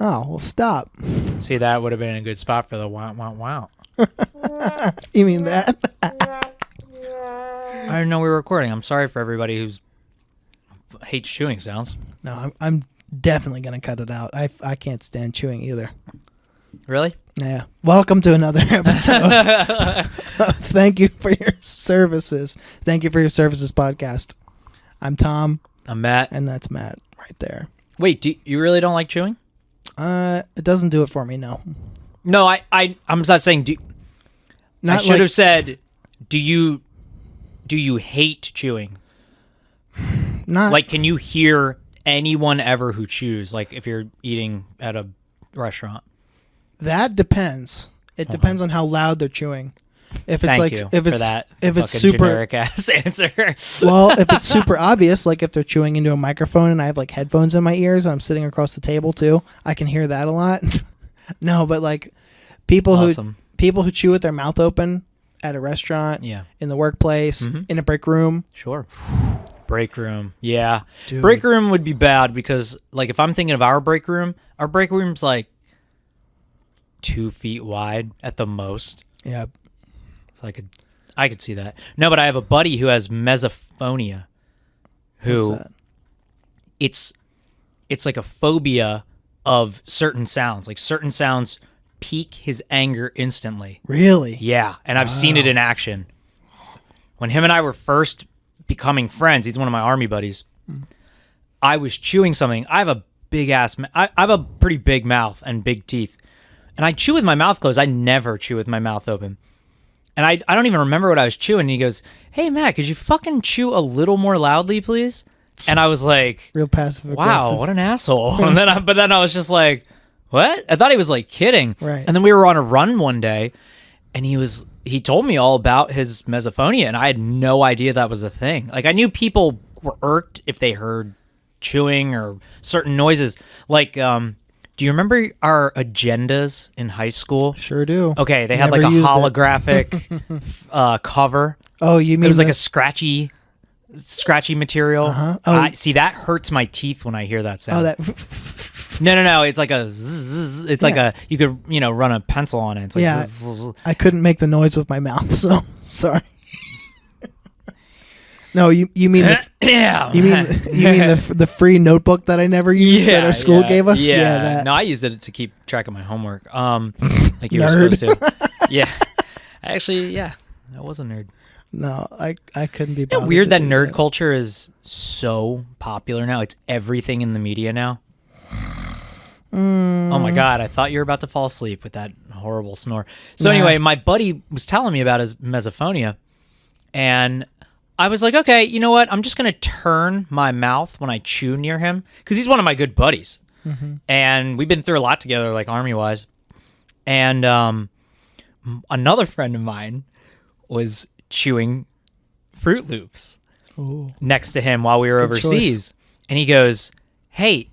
Oh, well, stop. See, that would have been a good spot for the wow, wow, wow. You mean that? I didn't know we were recording. I'm sorry for everybody who hates chewing sounds. No, I'm definitely going to cut it out. I can't stand chewing either. Really? Yeah. Welcome to another episode. Thank you for your services. Thank you for your services podcast. I'm Tom. I'm Matt. And that's Matt right there. Wait, you really don't like chewing? It doesn't do it for me, no. No, I'm not saying I should have said, do you hate chewing? Not like, can you hear anyone ever who chews? Like, if you're eating at a restaurant, that depends. It depends on how loud they're chewing. If it's if it's super generic ass answer. Well, if it's super obvious, like if they're chewing into a microphone and I have like headphones in my ears and I'm sitting across the table too, I can hear that a lot. No, but like people who chew with their mouth open at a restaurant, in the workplace, in a break room. Sure. Break room. Yeah. Dude. Break room would be bad because like if I'm thinking of our break room's like 2 feet wide at the most. Yeah. So I could see that. No, but I have a buddy who has misophonia. What's that? It's like a phobia of certain sounds. Like certain sounds pique his anger instantly. Really? Yeah, and I've seen it in action. When him and I were first becoming friends, he's one of my army buddies. I was chewing something. I have a big ass. I have a pretty big mouth and big teeth, and I chew with my mouth closed. I never chew with my mouth open. And I don't even remember what I was chewing. And he goes, "Hey Matt, could you fucking chew a little more loudly, please?" And I was like, real passive aggressive. Wow, what an asshole. But then I was just like, what? I thought he was like kidding. Right. And then we were on a run one day, and he told me all about his misophonia, and I had no idea that was a thing. Like I knew people were irked if they heard chewing or certain noises. Like, do you remember our agendas in high school? Sure do. Okay, they had like a holographic cover. Oh, you mean it was like a scratchy material. Uh-huh. Oh, see, that hurts my teeth when I hear that sound. Oh, that. No. It's like a. Zzz. It's like a. You could run a pencil on it. It's like zzz. I couldn't make the noise with my mouth, so sorry. No, you mean you mean the free notebook that I never used that our school gave us? Yeah, that. No, I used it to keep track of my homework. Like you were supposed to. Yeah, actually, I was a nerd. No, I couldn't be bothered. Isn't it weird that nerd culture is so popular now? It's everything in the media now. Oh my God, I thought you were about to fall asleep with that horrible snore. So anyway, my buddy was telling me about his misophonia, and I was like, okay, you know what? I'm just going to turn my mouth when I chew near him, because he's one of my good buddies. Mm-hmm. And we've been through a lot together, like army-wise. And another friend of mine was chewing Fruit Loops next to him while we were overseas. Choice. And he goes, hey,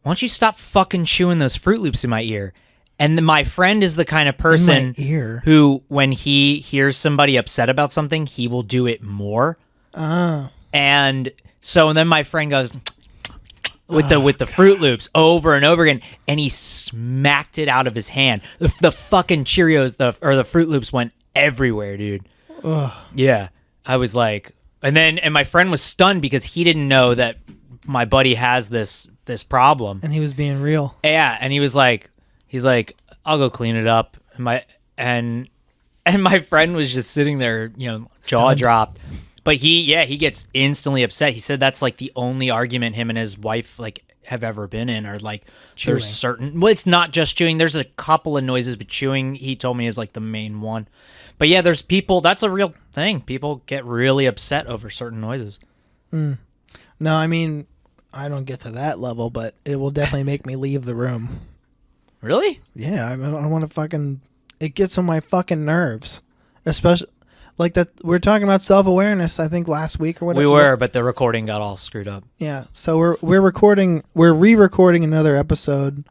why don't you stop fucking chewing those Fruit Loops in my ear? And my friend is the kind of person who, when he hears somebody upset about something, he will do it more. And so then my friend goes with the Fruit Loops over and over again, and he smacked it out of his hand. The fucking Cheerios, the Fruit Loops went everywhere, dude. Yeah, I was like, and my friend was stunned because he didn't know that my buddy has this problem, and he was being real. Yeah, and he's like, I'll go clean it up. And my friend was just sitting there, jaw dropped. But he gets instantly upset. He said that's like the only argument him and his wife like have ever been in, or like chewing. There's certain. Well, it's not just chewing. There's a couple of noises, but chewing, he told me, is like the main one. But yeah, there's people. That's a real thing. People get really upset over certain noises. No, I mean, I don't get to that level, but it will definitely make me leave the room. Really? Yeah, I don't want to fucking. It gets on my fucking nerves, especially like that. We're talking about self-awareness, I think last week or whatever. We were, but the recording got all screwed up. Yeah, so we're re-recording another episode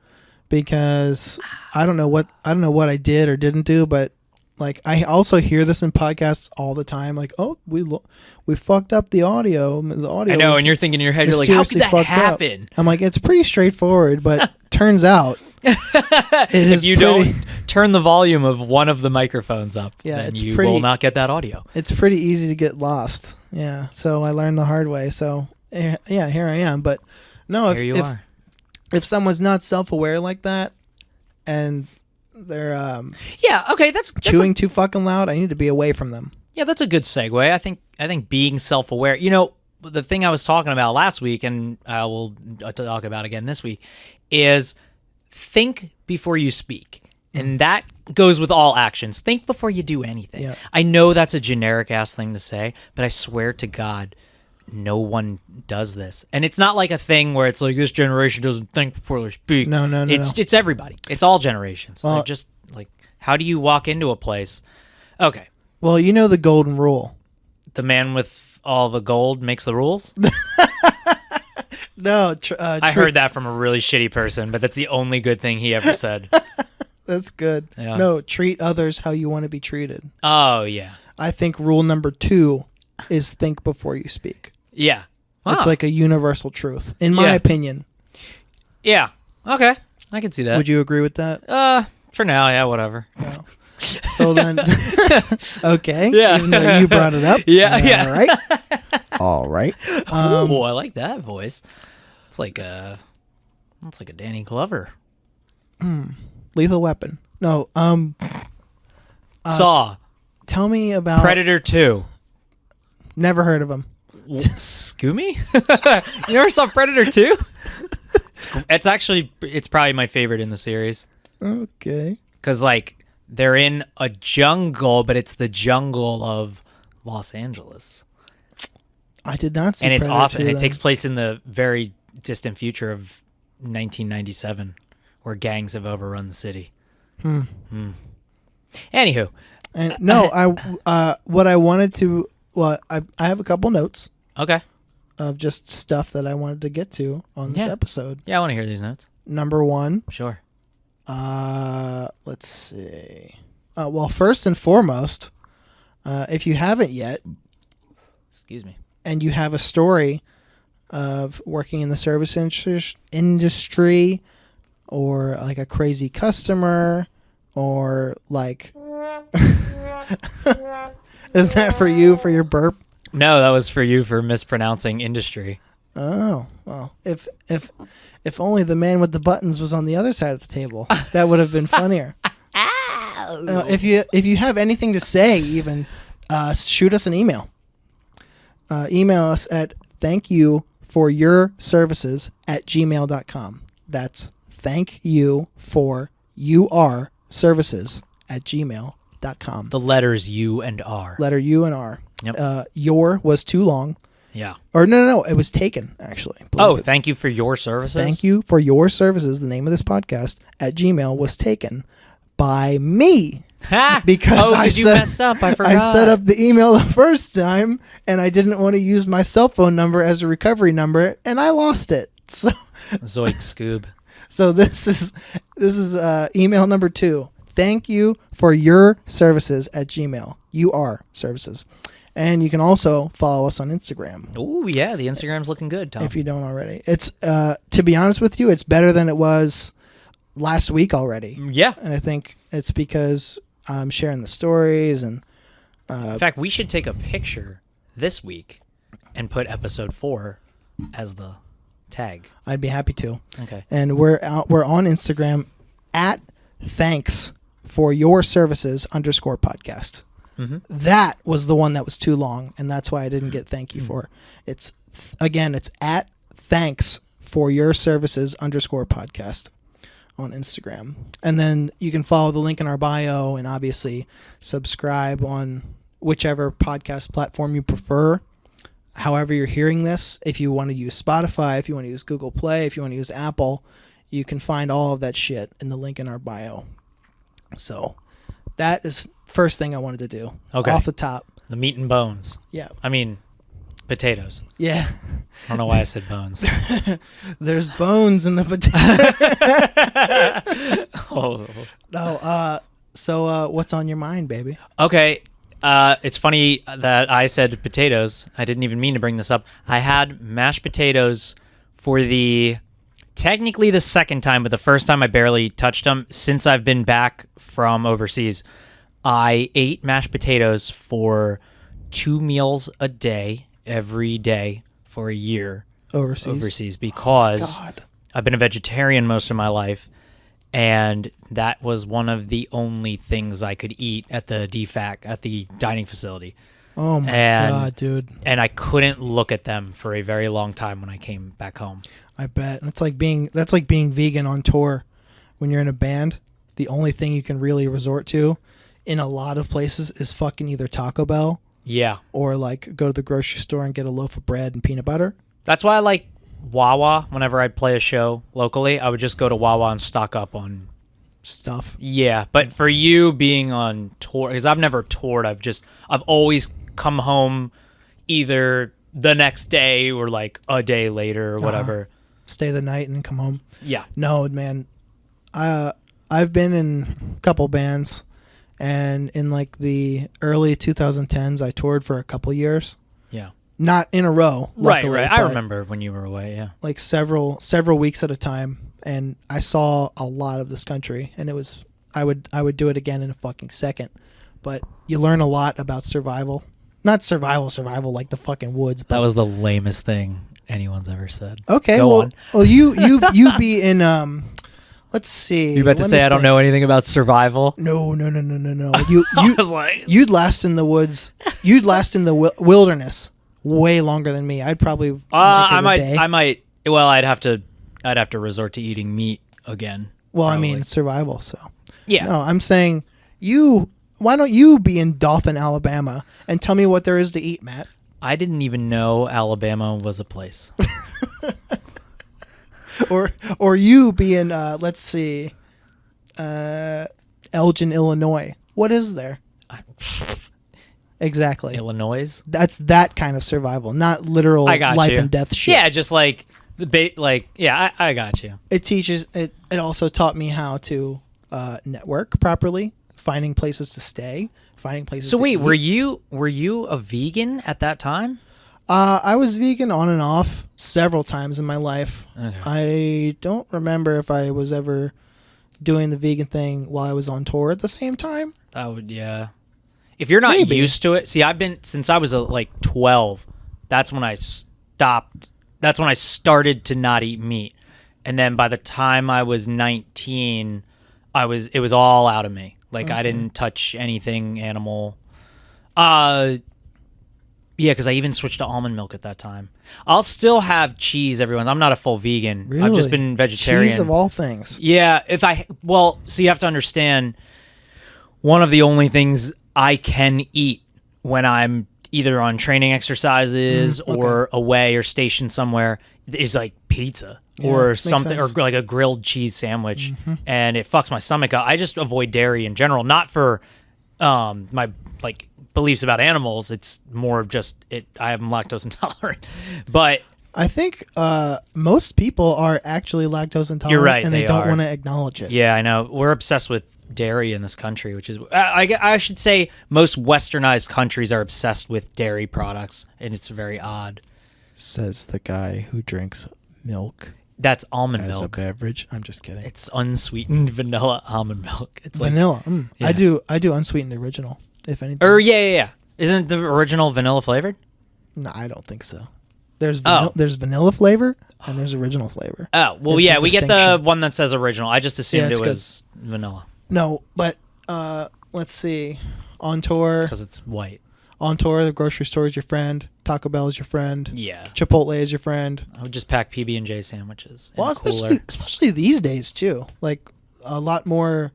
because I don't know what I did or didn't do, but like I also hear this in podcasts all the time. Like, oh, we fucked up the audio. The audio. I know, and you're thinking in your head, you're like, how could that happen? I'm like, it's pretty straightforward, but turns out If you don't turn the volume of one of the microphones up, then you will not get that audio. It's pretty easy to get lost. Yeah, so I learned the hard way. So yeah, here I am. But no, if someone's not self-aware like that, and they're that's chewing too fucking loud, I need to be away from them. Yeah, that's a good segue. I think being self-aware. You know, the thing I was talking about last week, and I will talk about again this week, is think before you speak. And that goes with all actions. Think before you do anything. Yeah. I know that's a generic-ass thing to say, but I swear to God, no one does this. And it's not like a thing where it's like this generation doesn't think before they speak. No. It's everybody. It's all generations. They're just like, how do you walk into a place? Okay. Well, you know the golden rule. The man with all the gold makes the rules? No. I heard that from a really shitty person, but that's the only good thing he ever said. That's good. Yeah. No, treat others how you want to be treated. Oh, yeah. I think rule number 2 is think before you speak. Yeah. Wow. It's like a universal truth, in my opinion. Yeah. Okay. I can see that. Would you agree with that? For now, yeah, whatever. No. So then, okay. Yeah. Even though you brought it up. Yeah. All right. All right. Oh, I like that voice. It's like a Danny Glover. Lethal Weapon. No. Saw. Tell me about Predator 2. Never heard of him. Scoomy? You never saw Predator 2? It's probably my favorite in the series. Okay. Because like they're in a jungle, but it's the jungle of Los Angeles. I did not see. And it's Predator awesome. 2, It takes place in the very distant future of 1997, where gangs have overrun the city. Anywho, and no, what I wanted to. Well, I have a couple notes. Okay. Of just stuff that I wanted to get to on this episode. Yeah, I want to hear these notes. Number 1. Sure. Let's see. Well, first and foremost, if you haven't yet, excuse me, and you have a story of working in the service industry, or like a crazy customer, or like, is that for you for your burp? No, that was for you for mispronouncing industry. Oh, well, if only the man with the buttons was on the other side of the table, that would have been funnier. If you have anything to say, even shoot us an email. Email us at ThankYouForUrServices@gmail.com. That's ThankYouForUrServices@gmail.com. The letters U and R. Letter U and R. Yep. Your was too long. Yeah. Or no, it was taken, actually. Thank you for your services? Thank you for your services, the name of this podcast, at Gmail was taken by me. Because you messed up. I forgot. I set up the email the first time, and I didn't want to use my cell phone number as a recovery number, and I lost it. So Zoink Scoob. So this is email number 2. Thank you for your services at Gmail. You are services. And you can also follow us on Instagram. Oh, yeah. The Instagram's looking good, Tom. If you don't already. It's, to be honest with you, it's better than it was last week already. Yeah. And I think it's because I'm sharing the stories. And in fact, we should take a picture this week and put episode 4 as the tag. I'd be happy to. Okay. And we're on Instagram at ThankYouForUrServices_podcast. Mm-hmm. That was the one that was too long, and that's why I didn't get thank you for. It's at ThankSForYourServices_podcast on Instagram. And then you can follow the link in our bio and obviously subscribe on whichever podcast platform you prefer. However you're hearing this, if you want to use Spotify, if you want to use Google Play, if you want to use Apple, you can find all of that shit in the link in our bio. So that is first thing I wanted to do. Okay. Off the top. The meat and bones. Yeah. I mean, potatoes. Yeah. I don't know why I said bones. There's bones in the potato. Oh. No. So what's on your mind, baby? Okay. It's funny that I said potatoes. I didn't even mean to bring this up. I had mashed potatoes for the technically the second time, but the first time I barely touched them. Since I've been back from overseas, I ate mashed potatoes for 2 meals a day, every day for a year. Overseas because I've been a vegetarian most of my life, and that was one of the only things I could eat at the dining facility. Oh my God, dude. And I couldn't look at them for a very long time when I came back home. I bet. That's like being vegan on tour. When you're in a band, the only thing you can really resort to in a lot of places is fucking either Taco Bell. Yeah. Or like go to the grocery store and get a loaf of bread and peanut butter. That's why I like Wawa. Whenever I'd play a show locally, I would just go to Wawa and stock up on stuff. Yeah, but for you being on tour, because I've never toured, I've always come home either the next day or like a day later or whatever. Stay the night and then come home. Yeah. No, man. I've been in a couple bands, and in like the early 2010s, I toured for a couple years. Yeah. Not in a row, luckily. Right. I remember when you were away, yeah. Like several weeks at a time, and I saw a lot of this country, and it was I would do it again in a fucking second. But you learn a lot about survival. Not survival like the fucking woods. But that was the lamest thing anyone's ever said. Okay, Go on. Well, you be in let's see. You about to say I don't know anything about survival? No. You'd last in the woods. You'd last in the wilderness way longer than me. I'd probably I might. Well, I'd have to resort to eating meat again. Well, probably. I mean survival. So yeah. No, I'm saying you. Why don't you be in Dothan, Alabama, and tell me what there is to eat, Matt? I didn't even know Alabama was a place. or you be in let's see, Elgin, Illinois. What is there? Exactly. Illinois. That's that kind of survival, not literal life and death shit. Yeah, just like I got you. It teaches it. It also taught me how to network properly, finding places to stay, finding places. So to wait, eat. were you a vegan at that time? I was vegan on and off several times in my life. Okay. I don't remember if I was ever doing the vegan thing while I was on tour at the same time. Yeah. If you're not used to it, see, I've been since I was like 12. That's when I stopped. That's when I started to not eat meat, and then by the time I was 19, it was all out of me. Like I didn't touch anything animal. Yeah, because I even switched to almond milk at that time. I'll still have cheese every once. I'm not a full vegan. Really? I've just been vegetarian. Cheese of all things. Yeah, so you have to understand, one of the only things I can eat when I'm either on training exercises or away or stationed somewhere is like pizza or something, or like a grilled cheese sandwich, and it fucks my stomach up. I just avoid dairy in general, not for my like beliefs about animals. It's more of just I am lactose intolerant, but I think most people are actually lactose intolerant. You're right, and they don't want to acknowledge it. Yeah, I know. We're obsessed with dairy in this country, which is I should say most westernized countries are obsessed with dairy products, and it's very odd. Says the guy who drinks milk. That's almond as milk. a beverage. I'm just kidding. It's unsweetened vanilla almond milk. It's vanilla. Like, yeah. I do unsweetened original, if anything. Yeah. Isn't the original vanilla flavored? No, I don't think so. There's vanilla flavor and there's original flavor. Oh, well, yeah, we get the one that says original. I just assumed it was vanilla. No, but let's see. On tour. Because it's white. On tour, the grocery store is your friend. Taco Bell is your friend. Yeah. Chipotle is your friend. I would just pack PB&J sandwiches. Well, especially these days, too. Like, a lot more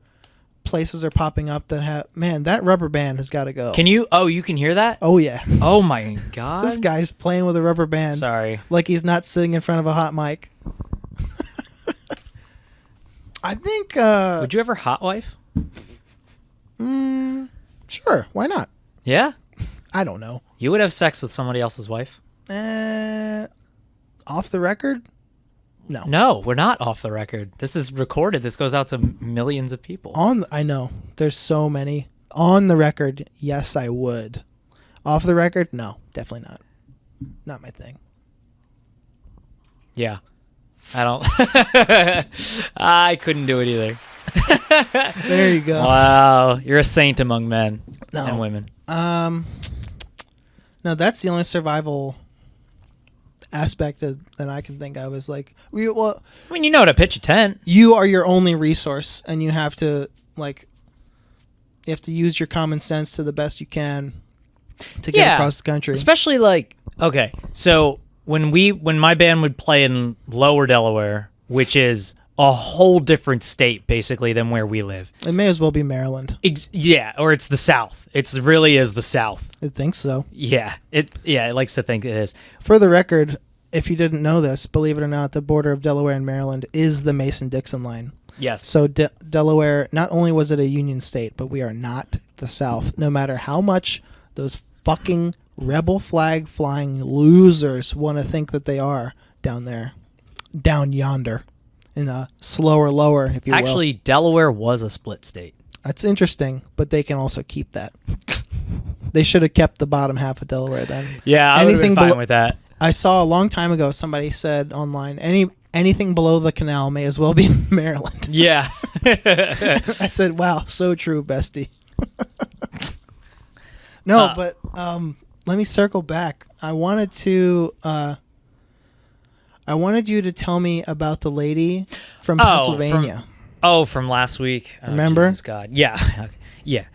places are popping up that have... Man, that rubber band has got to go. Can you... Oh, you can hear that? Oh, yeah. Oh, my God. This guy's playing with a rubber band. Sorry. Like he's not sitting in front of a hot mic. I think... Would you ever hot wife? Sure. Why not? Yeah? I don't know. You would have sex with somebody else's wife? Off the record? No. No, we're not off the record. This is recorded. This goes out to millions of people. I know. There's so many. On the record, yes, I would. Off the record, no, definitely not. Not my thing. Yeah. I don't. I couldn't do it either. There you go. Wow, you're a saint among men and women. No, that's the only survival aspect that I can think of is like, well, I mean, you know how to pitch a tent. You are your only resource, and you have to use your common sense to the best you can to get across the country. Especially okay, so when my band would play in Lower Delaware, which is a whole different state basically than where we live. It may as well be Maryland. Or it's the South. It really is the South. I think so. Yeah, it likes to think it is. For the record, if you didn't know this, believe it or not, the border of Delaware and Maryland is the Mason-Dixon line. Yes. So Delaware, not only was it a Union state, but we are not the South. No matter how much those fucking rebel flag flying losers want to think that they are down there, down yonder, in a slower lower, if you will. Actually, Delaware was a split state. That's interesting, but they can also keep that. They should have kept the bottom half of Delaware then. Yeah, I would have been fine with that. I saw a long time ago somebody said online, anything below the canal may as well be Maryland. Yeah. I said, wow, so true, bestie. But let me circle back. I wanted you to tell me about the lady from Pennsylvania. From last week. Remember? Jesus God. Yeah. Yeah.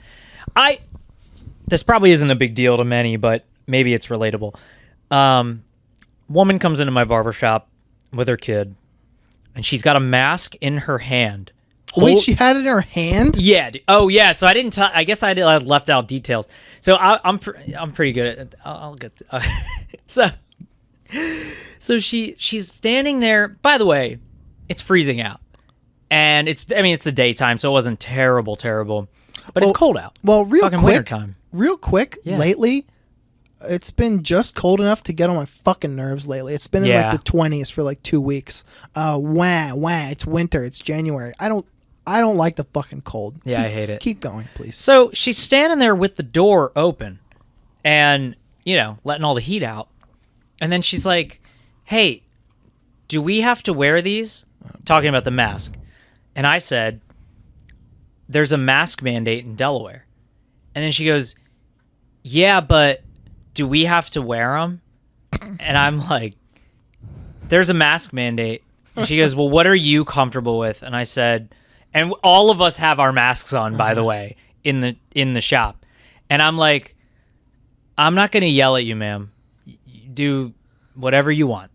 This probably isn't a big deal to many, but maybe it's relatable. Woman comes into my barbershop with her kid, and she's got a mask in her hand. Wait, she had it in her hand? Yeah. Oh, yeah. So I didn't tell. I guess I left out details. So I'm pretty good at it. I'll get. So she's standing there. By the way, it's freezing out, and it's the daytime, so it wasn't terrible, but it's cold out. Well, wintertime. Real quick. Yeah. Lately, it's been just cold enough to get on my fucking nerves lately. It's been in the 20s for 2 weeks. It's winter. It's January. I don't like the fucking cold. Yeah, I hate it. Keep going, please. So she's standing there with the door open and, letting all the heat out. And then she's like, hey, do we have to wear these? Talking about the mask. And I said, there's a mask mandate in Delaware. And then she goes, yeah, but do we have to wear them? And I'm like, there's a mask mandate. And she goes, well, what are you comfortable with? And I said, and all of us have our masks on, by the way, in the shop. And I'm like, I'm not going to yell at you, ma'am. Do whatever you want.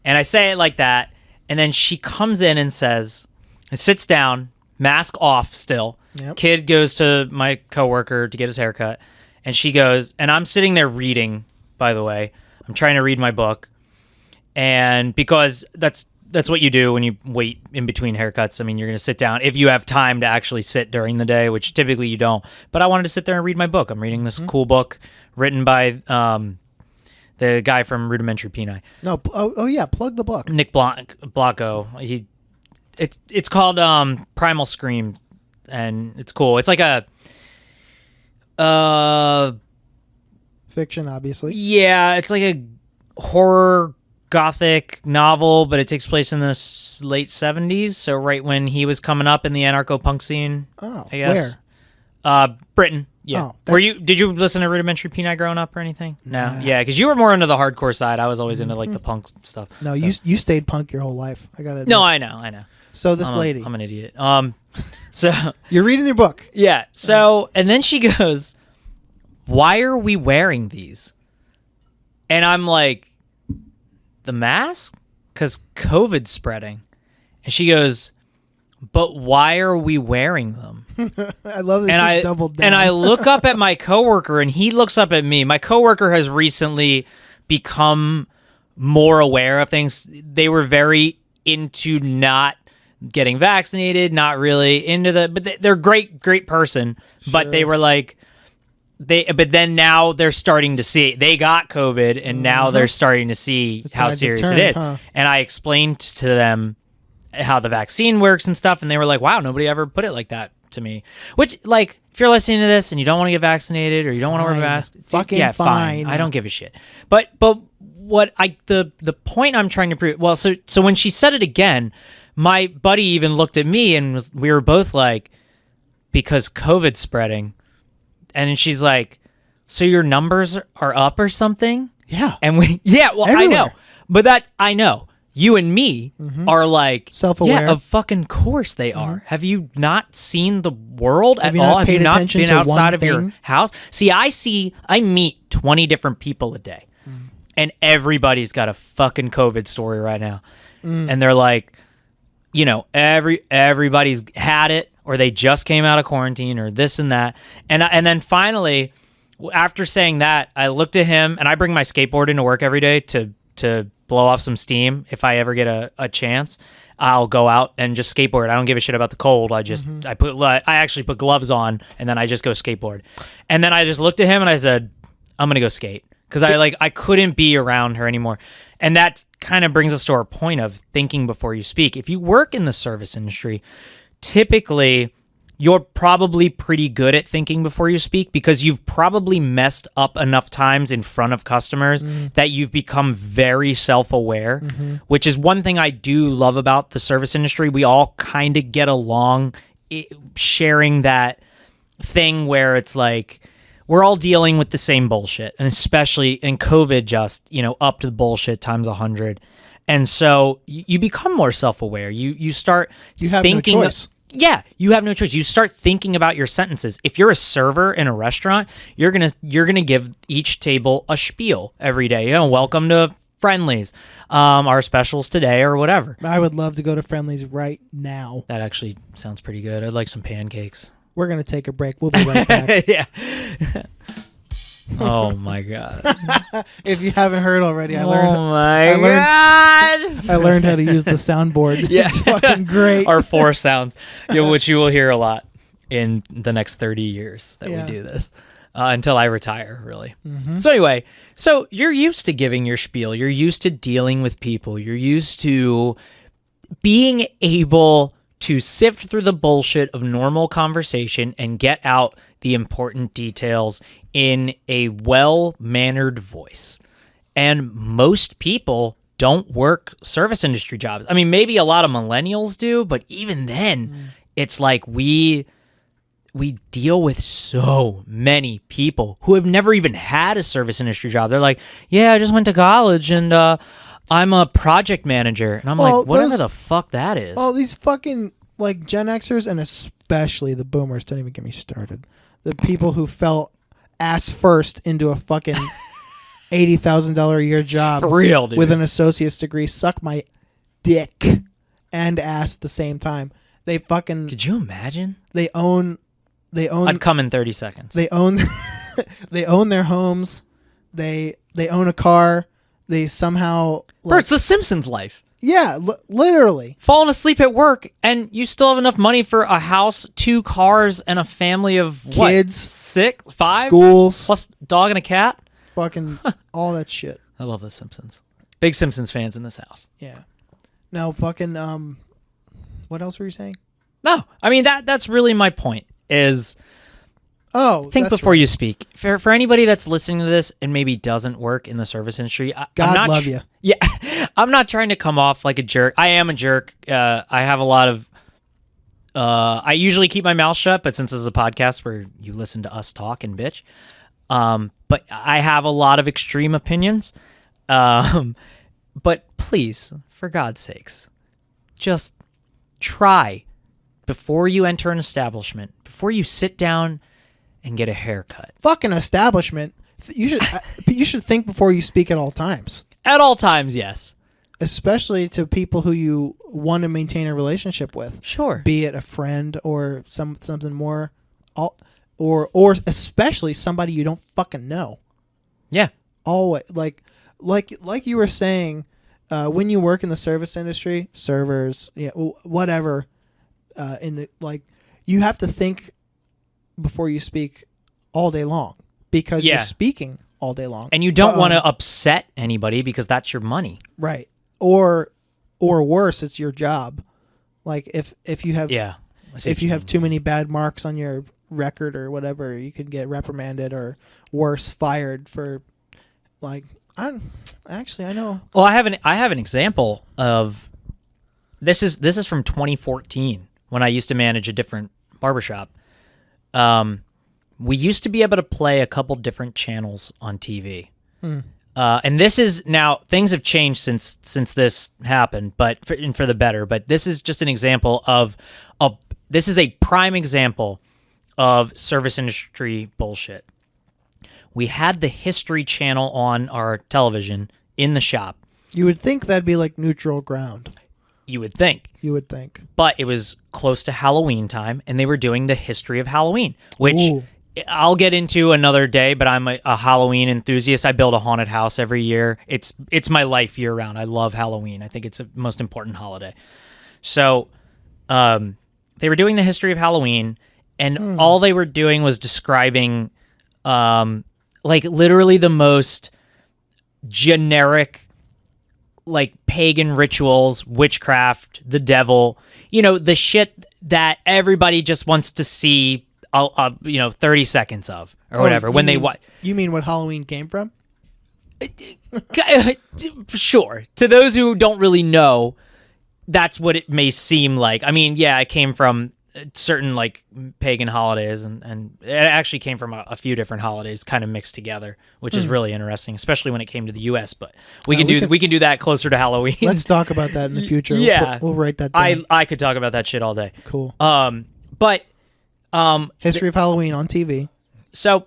And I say it like that. And then she comes in and sits down, mask off still. Yep. Kid goes to my coworker to get his haircut. And she goes, and I'm sitting there reading, by the way. I'm trying to read my book. And because that's what you do when you wait in between haircuts. I mean, you're going to sit down if you have time to actually sit during the day, which typically you don't. But I wanted to sit there and read my book. I'm reading this cool book written by the guy from Rudimentary Peni. No, yeah, plug the book. Nick Blanco. It's called Primal Scream, and it's cool. It's like a fiction, obviously. Yeah, it's like a horror gothic novel, but it takes place in the late 70s, so right when he was coming up in the anarcho-punk scene. Oh, I guess. Where? Britain. Yeah. Did you listen to Rudimentary Peni growing up or anything? No. Yeah, because you were more into the hardcore side. I was always into the punk stuff. No, so. You stayed punk your whole life. I gotta admit. No, I know. So this lady. I'm an idiot. So you're reading your book. Yeah. So and then she goes, "Why are we wearing these?" And I'm like, "The mask? Because COVID's spreading." And she goes, "But why are we wearing them?" I love that she doubled down. And I look up at my coworker, and he looks up at me. My coworker has recently become more aware of things. They were very into not getting vaccinated, not really into but they're great person. Sure. But they were like, but then now they're starting to see they got COVID, and now they're starting to see how serious it is. Huh? And I explained to them how the vaccine works and stuff, and they were like, wow, nobody ever put it like that to me. Which, like, if you're listening to this and you don't want to get vaccinated or you don't want to wear a mask, fine. I don't give a shit. But what the point I'm trying to prove, well, so when she said it again, my buddy even looked at me and we were both like, because COVID's spreading, and then she's like, so your numbers are up or something? Yeah. And everywhere. I know. But I know. You and me are like self-aware. Yeah, of fucking course they are. Have you not seen the world at all? Have you not been outside of your house? See, I meet 20 different people a day, and everybody's got a fucking COVID story right now, and they're like, you know, everybody's had it, or they just came out of quarantine, or this and that, and then finally, after saying that, I looked at him, and I bring my skateboard into work every day to blow off some steam. If I ever get a chance, I'll go out and just skateboard. I don't give a shit about the cold. I just I actually put gloves on, and then I just go skateboard. And then I just looked at him and I said, I'm gonna go skate, because I couldn't be around her anymore. And that kind of brings us to our point of thinking before you speak. If you work in the service industry, typically you're probably pretty good at thinking before you speak, because you've probably messed up enough times in front of customers that you've become very self-aware, which is one thing I do love about the service industry. We all kind of get along sharing that thing where it's like we're all dealing with the same bullshit, and especially in COVID, just, you know, up to the bullshit times 100. And so you become more self-aware. You start thinking. No choice. Yeah, you have no choice. You start thinking about your sentences. If you're a server in a restaurant, you're gonna give each table a spiel every day. You know, welcome to Friendly's, our specials today, or whatever. I would love to go to Friendly's right now. That actually sounds pretty good. I'd like some pancakes. We're gonna take a break. We'll be right back. Yeah. Oh my god! If you haven't heard already, I learned how to use the soundboard. Yeah. It's fucking great. Our 4 sounds, which you will hear a lot in the next 30 years that we do this, until I retire, really. So anyway, so you're used to giving your spiel. You're used to dealing with people. You're used to being able to sift through the bullshit of normal conversation and get out the important details in a well-mannered voice. And most people don't work service industry jobs. I mean, maybe a lot of millennials do, but even then, it's like we deal with so many people who have never even had a service industry job. They're like, yeah, I just went to college and I'm a project manager. And I'm like, whatever the fuck that is. Oh, these fucking like Gen Xers, and especially the boomers, don't even get me started. The people who fell ass first into a fucking $80,000 a year job for real, dude, with an associate's degree, suck my dick and ass at the same time. They fucking. Could you imagine? They own. I'd come in 30 seconds. They own. They own their homes. They own a car. They somehow. Bro, it's The Simpsons life. Yeah, literally. Falling asleep at work, and you still have enough money for a house, 2 cars, and a family of what? Kids, 6, 5, schools, plus dog and a cat. Fucking all that shit. I love The Simpsons. Big Simpsons fans in this house. Yeah. No, fucking. What else were you saying? No, I mean that's really my point. Is think before you speak. For anybody that's listening to this and maybe doesn't work in the service industry, God love you. Yeah, I'm not trying to come off like a jerk. I am a jerk. I have a lot of. I usually keep my mouth shut, but since this is a podcast where you listen to us talk and bitch, but I have a lot of extreme opinions. But please, for God's sakes, just try before you enter an establishment, before you sit down and get a haircut. Fucking establishment. You should think before you speak at all times. At all times, yes. Especially to people who you want to maintain a relationship with. Sure. Be it a friend or something more, or especially somebody you don't fucking know. Yeah. Always like you were saying, when you work in the service industry, servers, whatever, you have to think before you speak all day long, because you're speaking all day long, and you don't want to upset anybody because that's your money, right? Or worse, it's your job. Like if you have if you have too many bad marks on your record or whatever, you could get reprimanded or worse, fired for like. I know. Well, I have an example of this is from 2014 when I used to manage a different barbershop. We used to be able to play a couple different channels on TV. And this is now, things have changed since this happened, but for the better. But this is just an example of this is a prime example of service industry bullshit. We had the History Channel on our television in the shop. You would think that'd be like neutral ground. You would think. But it was close to Halloween time, and they were doing the history of Halloween, which Ooh. I'll get into another day, but I'm a Halloween enthusiast. I build a haunted house every year. It's my life year-round. I love Halloween. I think it's the most important holiday. So they were doing the history of Halloween, and all they were doing was describing like literally the most generic like pagan rituals, witchcraft, the devil, the shit that everybody just wants to see 30 seconds of or whatever when they watch. You mean what Halloween came from? Sure. To those who don't really know, that's what it may seem like. I mean, yeah, it came from certain like pagan holidays and it actually came from a few different holidays kind of mixed together, which is really interesting, especially when it came to the US, but we can do that closer to Halloween. Let's talk about that in the future. Yeah. We'll write that down. I could talk about that shit all day. Cool. But History of Halloween on TV. So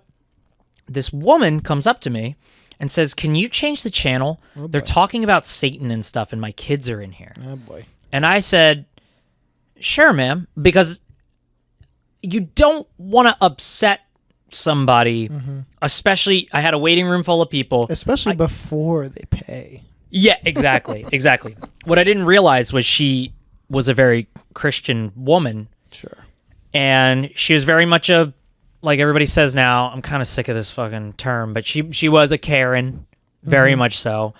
this woman comes up to me and says, "Can you change the channel? They're talking about Satan and stuff and my kids are in here." Oh boy. And I said, "Sure, ma'am," because you don't want to upset somebody, especially I had a waiting room full of people. Especially before they pay. Yeah, exactly. Exactly. What I didn't realize was she was a very Christian woman. Sure. And she was very much like everybody says now, I'm kind of sick of this fucking term, but she was a Karen, very much so.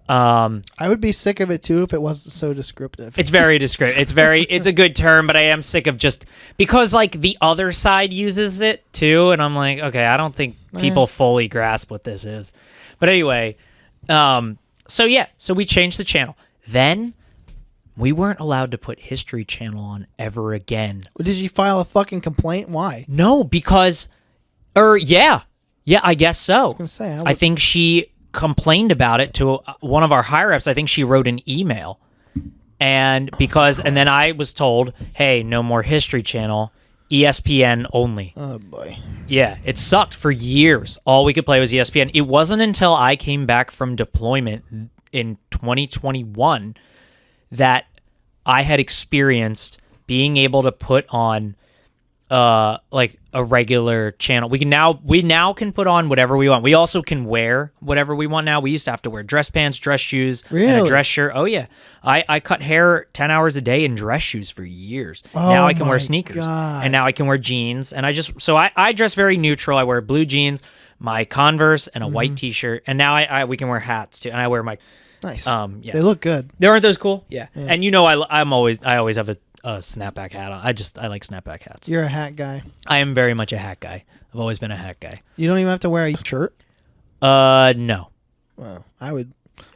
I would be sick of it too if it wasn't so descriptive. It's very descriptive. It's a good term, but I am sick of just because like the other side uses it too, and I'm like, okay, I don't think people fully grasp what this is. But anyway, so we changed the channel. Then we weren't allowed to put History Channel on ever again. Did you file a fucking complaint? Why? No, because, yeah, I guess so. I was gonna say, I think she complained about it to one of our higher ups. I think she wrote an email, and then I was told, "Hey, no more History Channel, ESPN only." Oh boy. Yeah, it sucked for years. All we could play was ESPN. It wasn't until I came back from deployment in 2021 that I had experienced being able to put on like a regular channel. We now can put on whatever we want. We also can wear whatever we want now. We used to have to wear dress pants, dress shoes, and a dress shirt. Oh yeah. I cut hair 10 hours a day in dress shoes for years. Now I can wear sneakers. God. And now I can wear jeans. And I dress very neutral. I wear blue jeans, my Converse, and a white t-shirt. And now we can wear hats too. And I wear my nice. Yeah. They look good. Aren't those cool? Yeah. And I always have a snapback hat on. I like snapback hats. You're a hat guy. I am very much a hat guy. I've always been a hat guy. You don't even have to wear a shirt? No. Well, I would.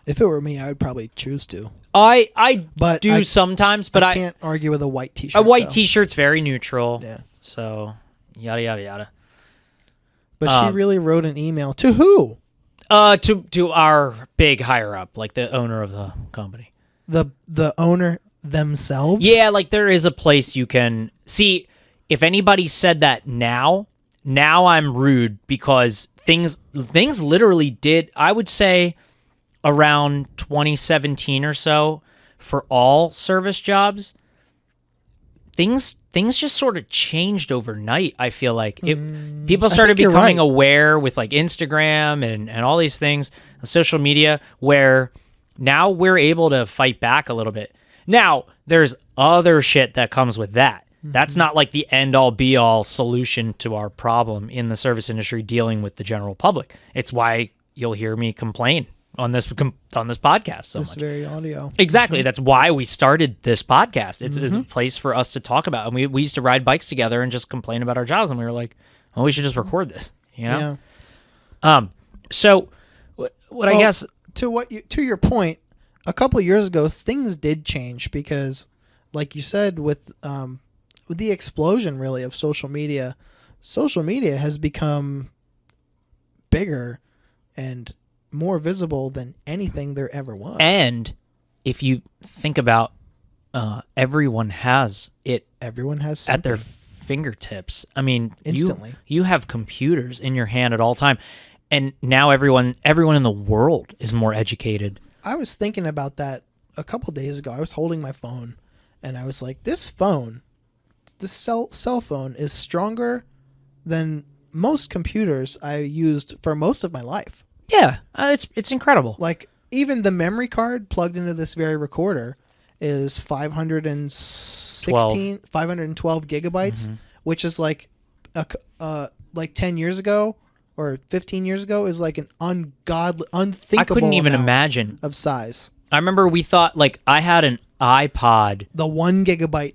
If it were me, I would probably choose to. I do sometimes, but I can't argue with a white t-shirt. A white t-shirt's very neutral. Yeah. So yada yada yada. But she really wrote an email to who? To our big higher up, like the owner of the company. The owner themselves? Yeah, like there is a place you can see. If anybody said that now I'm rude because things literally did, I would say around 2017 or so, for all service jobs, things just sort of changed overnight. I feel like people started becoming aware with like Instagram and all these things, social media, where now we're able to fight back a little bit. Now, there's other shit that comes with that. That's not like the end-all, be-all solution to our problem in the service industry dealing with the general public. It's why you'll hear me complain on this podcast so this much. very audio. Exactly. That's why we started this podcast. It's a place for us to talk about. And we used to ride bikes together and just complain about our jobs. And we were like, well, we should just record this, you know? Yeah. So what I guess to your point, a couple of years ago, things did change because, like you said, with the explosion really of social media has become bigger and more visible than anything there ever was. And if you think about everyone has it something at their fingertips. I mean, instantly. You have computers in your hand at all time, and now everyone in the world is more educated. I was thinking about that a couple days ago. I was holding my phone and I was like, this cell phone is stronger than most computers I used for most of my life. Yeah, it's incredible. Like, even the memory card plugged into this very recorder is 512 gigabytes, which is like 10 years ago or 15 years ago is like an unthinkable I couldn't even imagine of size. I remember we thought, like, I had an iPod. The 1 gigabyte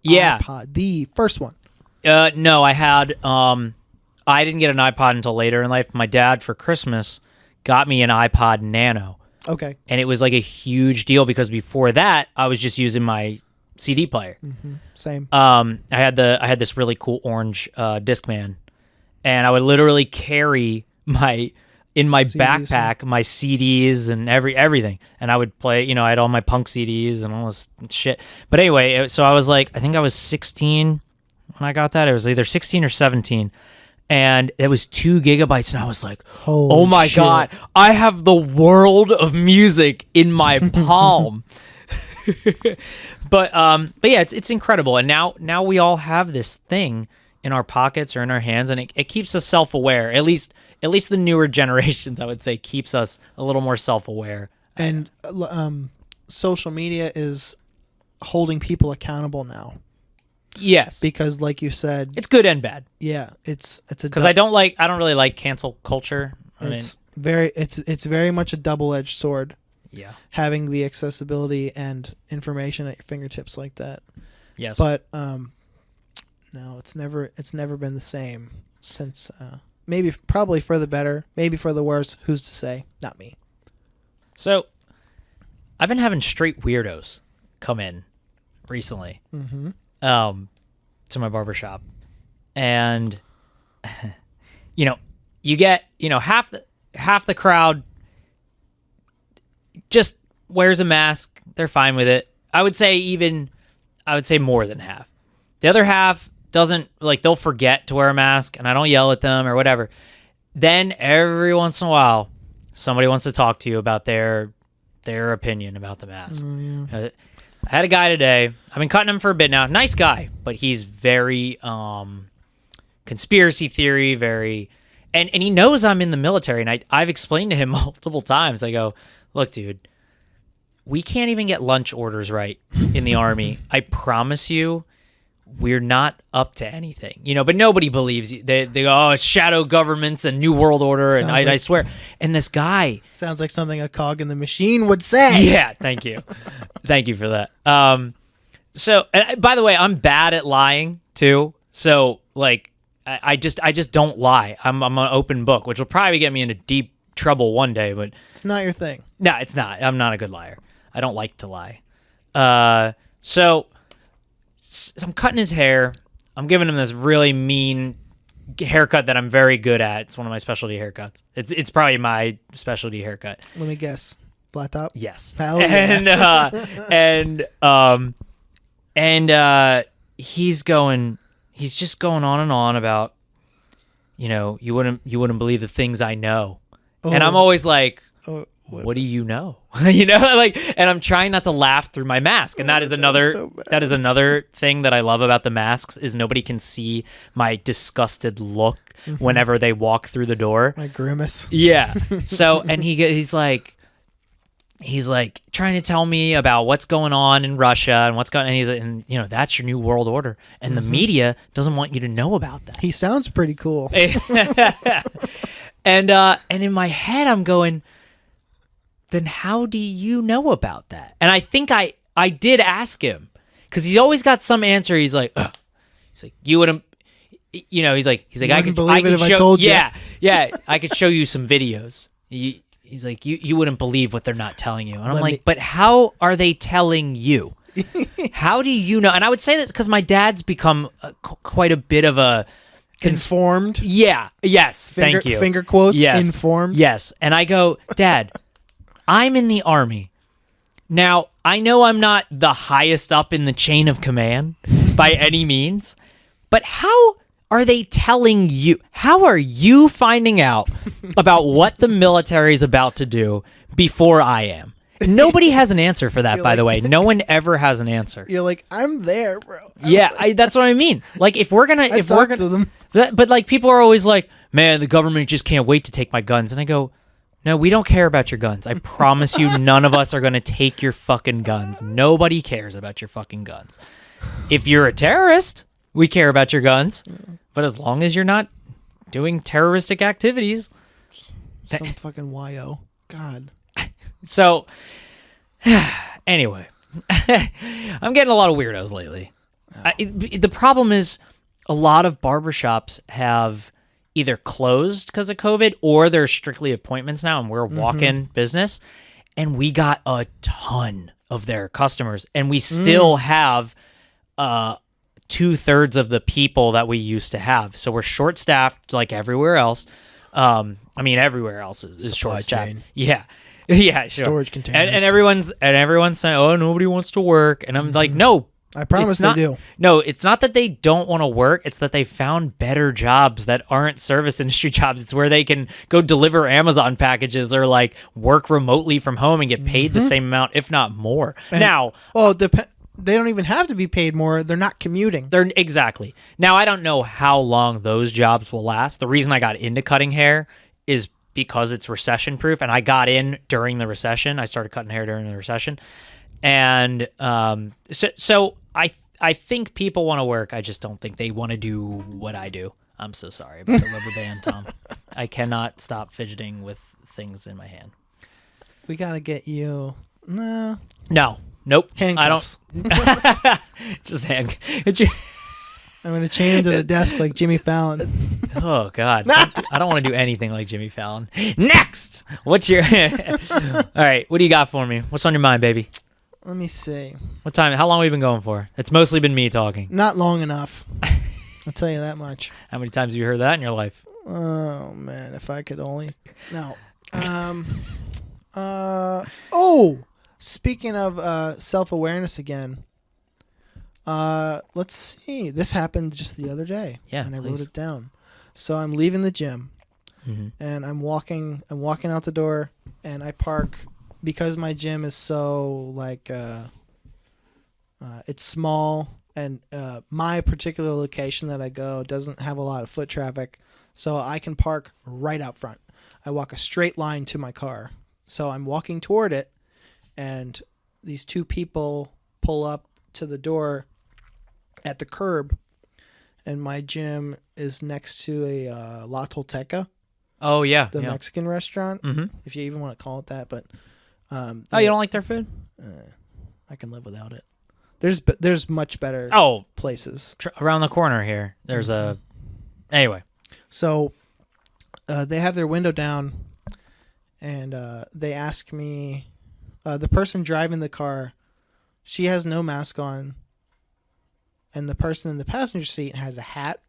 iPod, the first one. No, I had, I didn't get an iPod until later in life. My dad, for Christmas, got me an iPod Nano. Okay. And it was like a huge deal because before that, I was just using my CD player. Mm-hmm. Same. I had this really cool orange Discman, and I would literally carry in my backpack my CDs and everything, and I would play. I had all my punk CDs and all this shit. But anyway, so I was like, I think I was 16 when I got that. It was either 16 or 17. And it was 2 gigabytes, and I was like, "Oh my God, I have the world of music in my palm." But yeah, it's incredible, and now we all have this thing in our pockets or in our hands, and it keeps us self-aware. At least the newer generations, I would say, keeps us a little more self-aware. And social media is holding people accountable now. Yes, because like you said, it's good and bad. Yeah, it's because I don't really like cancel culture. It's very much a double-edged sword. Yeah, having the accessibility and information at your fingertips like that. Yes, but no, it's never been the same since. Probably for the better, maybe for the worse. Who's to say? Not me. So, I've been having straight weirdos come in recently. Mm-hmm. To my barbershop, and you get half the crowd just wears a mask. They're fine with it. I would say more than half. The other half doesn't, like, they'll forget to wear a mask, and I don't yell at them or whatever. Then every once in a while, somebody wants to talk to you about their opinion about the mask. Yeah. I had a guy today. I've been cutting him for a bit now. Nice guy, but he's very conspiracy theory, and he knows I'm in the military, and I've explained to him multiple times. I go, look, dude, we can't even get lunch orders right in the Army. I promise you, we're not up to anything, but nobody believes you. They go, oh, it's shadow governments and New World Order, and I swear. And this guy sounds like something a cog in the machine would say. Yeah, thank you. Thank you for that. So, by the way, I'm bad at lying too. So, like, I just don't lie. I'm an open book, which will probably get me into deep trouble one day, but it's not your thing. No, it's not. I'm not a good liar. I don't like to lie. So I'm cutting his hair. I'm giving him this really mean haircut that I'm very good at. It's one of my specialty haircuts. It's probably my specialty haircut. Let me guess. Flat top? Yes. Hell yeah. He's just going on and on about, you wouldn't believe the things I know. Oh. And I'm always like, what do you know? And I'm trying not to laugh through my mask. And that is another thing that I love about the masks is nobody can see my disgusted look whenever they walk through the door. My grimace. Yeah. So, and he's like trying to tell me about what's going on in Russia and that's your New World Order. And the media doesn't want you to know about that. He sounds pretty cool. And in my head, I'm going, then how do you know about that? And I think I did ask him, because he's always got some answer. He's like, ugh. He's like, you wouldn't, you know, he's like, I could believe it if I told you. Yeah, I could show you some videos. He's like, you wouldn't believe what they're not telling you. And I'm like, but how are they telling you? How do you know? And I would say this because my dad's become quite a bit of a informed. Yeah. Yes. Thank you. Finger quotes. Yes. Informed. Yes. And I go, Dad, I'm in the Army. Now, I know I'm not the highest up in the chain of command by any means, but how are they telling you? How are you finding out about what the military is about to do before I am? Nobody has an answer for that, by the way. No one ever has an answer. You're like, I'm there, bro. That's what I mean. Like, if we're gonna, to them. But like, people are always like, man, the government just can't wait to take my guns, and I go, no, we don't care about your guns. I promise you, none of us are gonna take your fucking guns. Nobody cares about your fucking guns. If you're a terrorist, we care about your guns, but as long as you're not doing terroristic activities, some fucking YO. God. So, anyway, I'm getting a lot of weirdos lately. The problem is a lot of barbershops have either closed because of COVID or they're strictly appointments now, and we're a walk-in business, and we got a ton of their customers, and we still have 2/3 of the people that we used to have. So we're short-staffed like everywhere else. I mean, everywhere else is short-staffed. Yeah. Yeah, sure. Storage containers. And everyone's saying, "Oh, nobody wants to work," and I'm like, "No, I promise they do." No, it's not that they don't want to work; it's that they found better jobs that aren't service industry jobs. It's where they can go deliver Amazon packages or like work remotely from home and get paid the same amount, if not more. And, now, well, they don't even have to be paid more. They're not commuting. Exactly. Now, I don't know how long those jobs will last. The reason I got into cutting hair is because it's recession proof, and I got in during the recession. I started cutting hair during the recession, and so I think people want to work. I just don't think they want to do what I do. I'm so sorry about the rubber band, Tom. I cannot stop fidgeting with things in my hand. We gotta get you. No. Nope. Handcuffs. I don't. Just hand. I'm going to chain him to the desk like Jimmy Fallon. Oh, God. I don't want to do anything like Jimmy Fallon. Next! What's your... All right, what do you got for me? What's on your mind, baby? Let me see. What time? How long have we been going for? It's mostly been me talking. Not long enough. I'll tell you that much. How many times have you heard that in your life? Oh, man, if I could only... No. Speaking of self-awareness again... let's see. This happened just the other day. Yeah, and I wrote it down. So I'm leaving the gym, and I'm walking out the door, and I park because my gym is so like it's small, and my particular location that I go doesn't have a lot of foot traffic, so I can park right out front. I walk a straight line to my car. So I'm walking toward it, and these two people pull up to the door at the curb, and my gym is next to a La Tolteca. Oh, yeah. The Mexican restaurant, if you even want to call it that. But you don't like their food? I can live without it. There's much better places. Around the corner here, there's a... Anyway. So they have their window down, and they ask me... the person driving the car, she has no mask on, and the person in the passenger seat has a hat,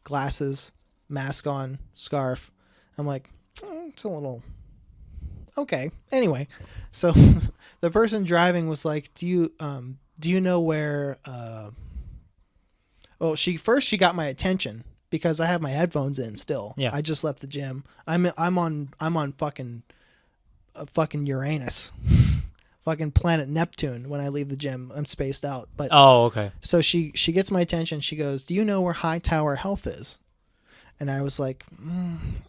glasses, mask on, scarf. I'm like, it's a little... Okay. Anyway, so the person driving was like, do you know where... Well, she got my attention because I have my headphones in still. Yeah. I just left the gym. I'm on fucking Uranus. Fucking planet Neptune when I leave the gym. I'm spaced out. But okay. So she gets my attention. She goes, "Do you know where Hightower Health is?" And I was like,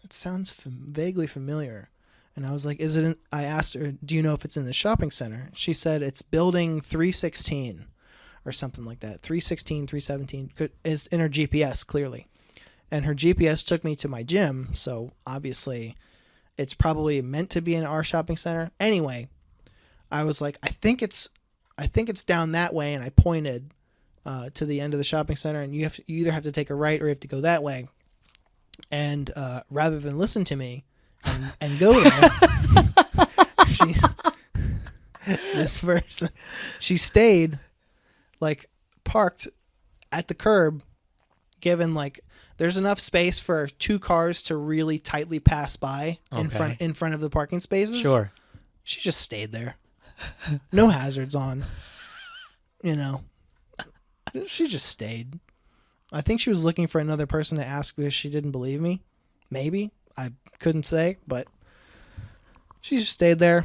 it sounds vaguely familiar. And I was like, is it in... I asked her, do you know if it's in the shopping center? She said it's building 316 or something like that. 316, 317 is in her GPS, clearly. And her GPS took me to my gym, so obviously It's probably meant to be in our shopping center. Anyway, I was like, I think it's down that way, and I pointed to the end of the shopping center, and you either have to take a right or you have to go that way. And rather than listen to me and go there, this person, she stayed like parked at the curb, given like there's enough space for 2 cars to really tightly pass by in front of the parking spaces. Sure. She just stayed there. No hazards on. You know. She just stayed. I think she was looking for another person to ask because she didn't believe me. Maybe. I couldn't say, but she just stayed there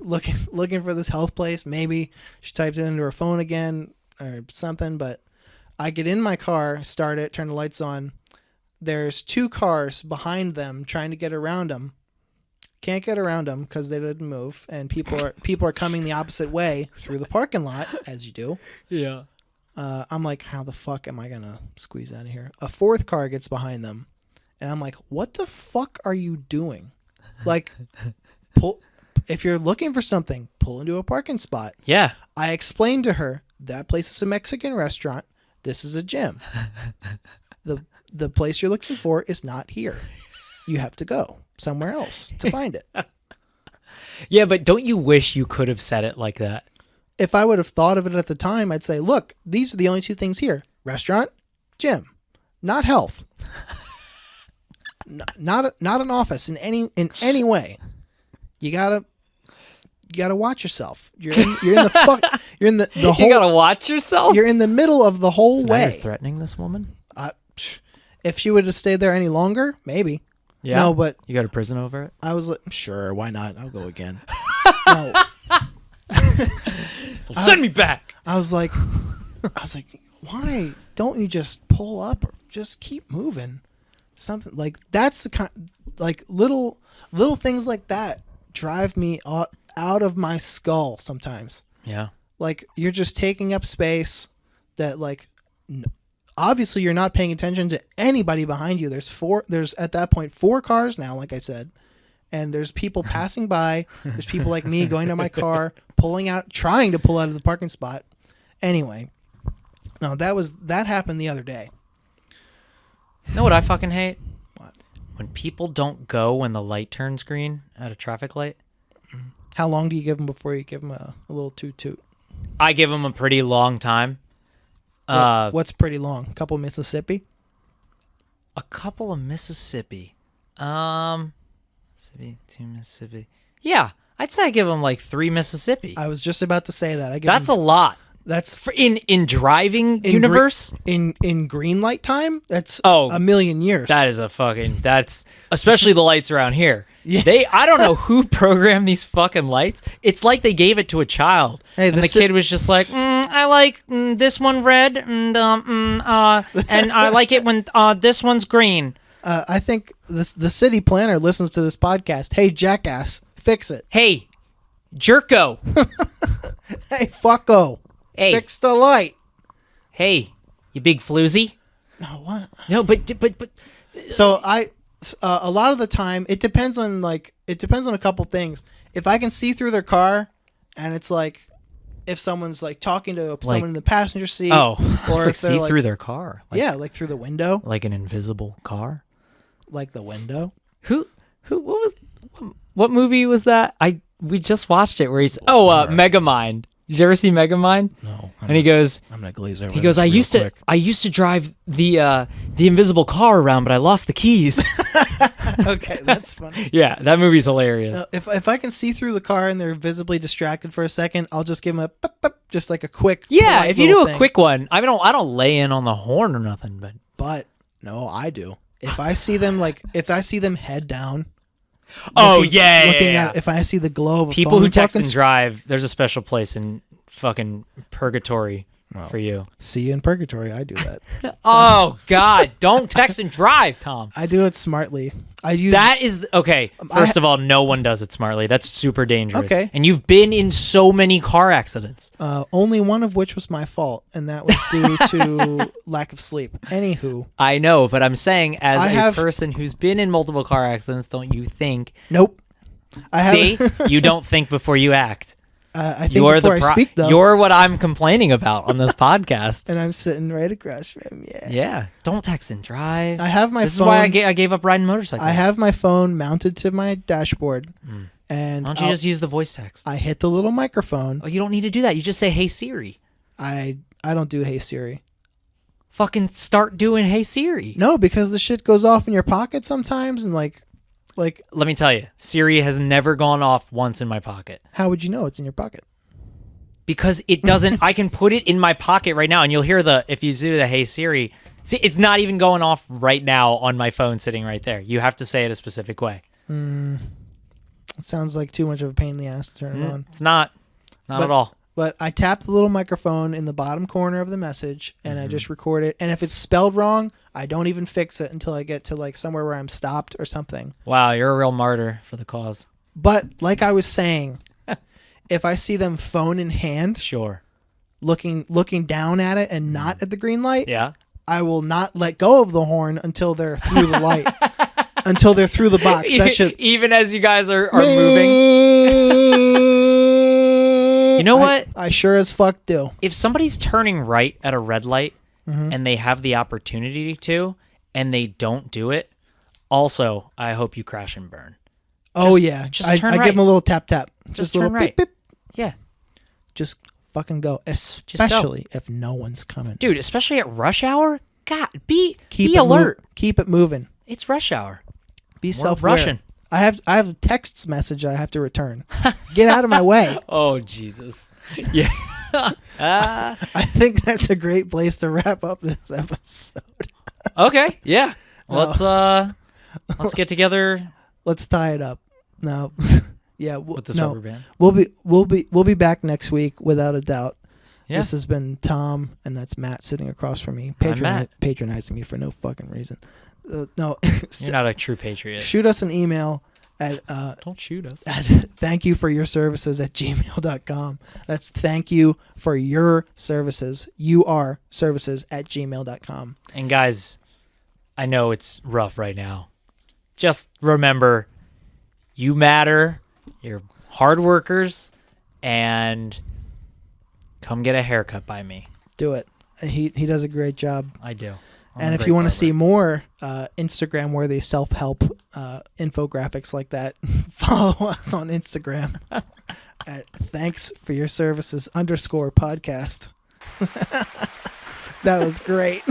looking for this health place. Maybe she typed it into her phone again or something, but I get in my car, start it, turn the lights on. There's 2 cars behind them trying to get around them. Can't get around them because they didn't move, and people are coming the opposite way through the parking lot, as you do. Yeah. I'm like, how the fuck am I gonna squeeze out of here? A 4th car gets behind them, and I'm like, what the fuck are you doing? Like, if you're looking for something, pull into a parking spot. Yeah. I explained to her that place is a Mexican restaurant. This is a gym. The place you're looking for is not here. You have to go somewhere else to find it. Yeah, but don't you wish you could have said it like that? If I would have thought of it at the time, I'd say, look, these are the only 2 things here. Restaurant, gym, not health. not an office in any way. You gotta watch yourself. You're in the whole. You gotta watch yourself. You're in the middle of the whole way. You're threatening this woman? If she would have stayed there any longer, maybe. Yeah. No, but you go to prison over it. I was like, sure, why not? I'll go again. No. Send me back. I was like, why don't you just pull up or just keep moving? Something like that's the kind, like little things like that drive me out of my skull sometimes. Yeah. Like you're just taking up space that like obviously you're not paying attention to anybody behind you. There's at that point 4 cars now, like I said. And there's people passing by. There's people like me going to my car, trying to pull out of the parking spot. Anyway, no, that happened the other day. You know what I fucking hate? What? When people don't go when the light turns green at a traffic light. How long do you give them before you give them a little toot? I give them a pretty long time. What's pretty long? A couple of Mississippi? A couple of Mississippi. Mississippi. Yeah, I'd say I give them like 3 Mississippi. I was just about to say that. That's a lot. That's for in driving universe. In green light time, that's a million years. That is that's especially the lights around here. Yeah. I don't know who programmed these fucking lights. It's like they gave it to a child, and the kid was just like, I like this one red, and I like it when this one's green. I think the city planner listens to this podcast. Hey, jackass, fix it. Hey, jerko. Hey, fucko. Hey, fix the light. Hey, you big floozy. No, what? No, but. So a lot of the time, it depends on a couple things. If I can see through their car, and it's like, if someone's like talking to someone in the passenger seat, or if see through their car, like through the window, like an invisible car, like the window. What movie was that? We just watched it where he's Megamind. Did you ever see Megamind? No. And he goes, I'm gonna glaze over. He goes, I used to drive the invisible car around, but I lost the keys. Okay, that's funny. Yeah, that movie's hilarious. If I can see through the car and they're visibly distracted for a second, I'll just give them a pop, pop, just like a quick. Yeah, if you do a quick one, I don't lay in on the horn or nothing, but no, I do. If I see them head down. Yeah. If I see the glow of a people phone who text and drive, there's a special place in fucking purgatory for you. See you in purgatory. I do that. Oh God! Don't text and drive, Tom. I do it smartly. I use that is okay. First of all, no one does it smartly. That's super dangerous. Okay. And you've been in so many car accidents. Only one of which was my fault, and that was due to lack of sleep. Anywho, I know, but I'm saying as a person who's been in multiple car accidents, don't you think? Nope. See, you don't think before you act. I think before I speak, though. You're what I'm complaining about on this podcast. And I'm sitting right across from him. Yeah. Don't text and drive. I have my phone. This is why I gave up riding motorcycles. I have my phone mounted to my dashboard. And why don't you just use the voice text? I hit the little microphone. Oh, you don't need to do that. You just say, "Hey Siri." I don't do Hey Siri. Fucking start doing Hey Siri. No, because the shit goes off in your pocket sometimes, and like. Let me tell you, Siri has never gone off once in my pocket. How would you know it's in your pocket? Because it doesn't. I can put it in my pocket right now, and you'll hear if you do the Hey Siri. See, it's not even going off right now on my phone sitting right there. You have to say it a specific way. It sounds like too much of a pain in the ass to turn it on. It's not at all. But I tap the little microphone in the bottom corner of the message, and I just record it. And if it's spelled wrong, I don't even fix it until I get to like somewhere where I'm stopped or something. Wow, you're a real martyr for the cause. But like I was saying, if I see them phone in hand, sure, looking down at it and not at the green light, yeah, I will not let go of the horn until they're through the light, until they're through the box. That's just even as you guys are moving. You know what? I sure as fuck do. If somebody's turning right at a red light and they have the opportunity to, and they don't do it, also, I hope you crash and burn. I give them a little tap. Just a little right. beep beep. Yeah. Just fucking go. Especially if no one's coming. Dude, especially at rush hour? God, be alert. Keep it moving. It's rush hour. Be self-aware. Russian. I have a text message I have to return. Get out of my way. Oh, Jesus. Yeah. I think that's a great place to wrap up this episode. Okay. Yeah. Let's get together. Let's tie it up. No. Yeah. With this rubber band. We'll be back next week without a doubt. Yeah. This has been Tom, and that's Matt sitting across from me, patronizing me for no fucking reason. No, you're not a true patriot. Shoot us an email at don't shoot us at ThankYouForUrServices@gmail.com. That's ThankYouForUrServices services@gmail.com. And guys, I know it's rough right now. Just remember, you matter. You're hard workers, and come get a haircut by me. Do it. He does a great job. I do. And if you want to see more Instagram-worthy self-help infographics like that, follow us on Instagram at ThanksForYourServices _podcast. That was great.